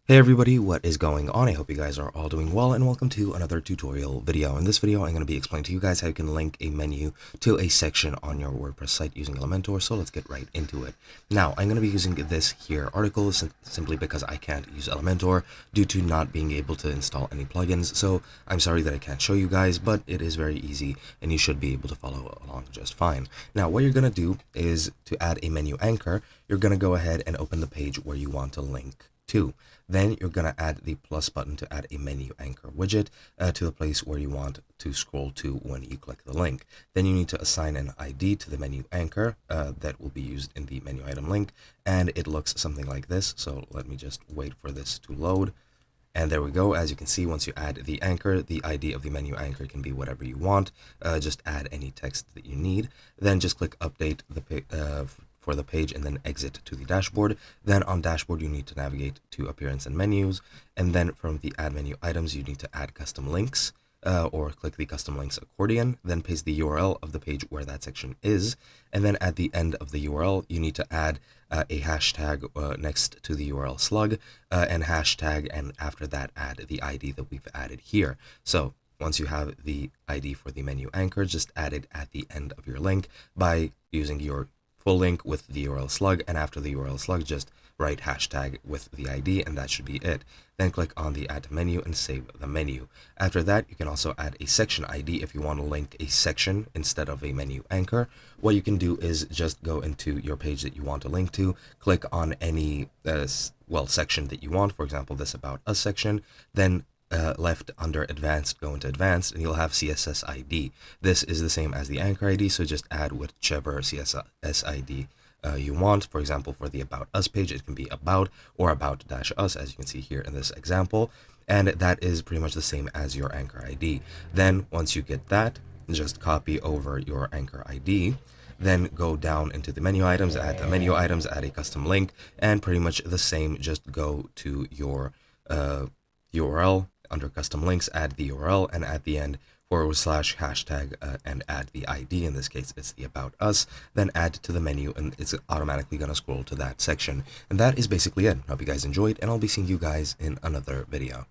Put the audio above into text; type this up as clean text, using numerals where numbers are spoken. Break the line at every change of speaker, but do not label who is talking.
Hey everybody, what is going on? I hope you guys are all doing well and welcome to another tutorial video. In this video, I'm going to be explaining to you guys how you can link a menu to a section on your WordPress site using Elementor, so let's get right into it. Now, I'm going to be using this here article simply because I can't use Elementor due to not being able to install any plugins, so I'm sorry that I can't show you guys, but it is very easy and you should be able to follow along just fine. Now, what you're going to do is to add a menu anchor, you're going to go ahead and open the page where you want to link to. Then you're going to add the plus button to add a menu anchor widget to the place where you want to scroll to when you click the link. Then you need to assign an ID to the menu anchor that will be used in the menu item link, and it looks something like this. So let me just wait for this to load. And there we go. As you can see, once you add the anchor, the ID of the menu anchor can be whatever you want. Just add any text that you need. Then just click update for the page and then exit to the dashboard. Then on dashboard, you need to navigate to appearance and menus. And then from the add menu items, you need to add custom links. Or click the custom links accordion, then paste the URL of the page where that section is, and then at the end of the URL you need to add a hashtag next to the URL slug and hashtag, and after that add the ID that we've added here. So once you have the ID for the menu anchor, just add it at the end of your link by using your full link with the URL slug, and after the URL slug just write hashtag with the ID, and that should be it. Then click on the add menu and save the menu. After that, you can also add a section ID if you want to link a section instead of a menu anchor. What you can do is just go into your page that you want to link to, click on any section that you want, for example this About Us section, then left under advanced, go into advanced, and you'll have CSS ID. This is the same as the anchor ID, so just add whichever CSS ID you want. For example, for the About Us page, it can be about or about-us, as you can see here in this example, and that is pretty much the same as your anchor ID. Then once you get that, just copy over your anchor ID, then go down into the menu items, add the menu items, add a custom link, and pretty much the same, just go to your URL under custom links, add the URL, and at the end / hashtag and add the ID. In this case, it's the About Us. Then add to the menu, and it's automatically going to scroll to that section. And that is basically it. Hope you guys enjoyed, and I'll be seeing you guys in another video.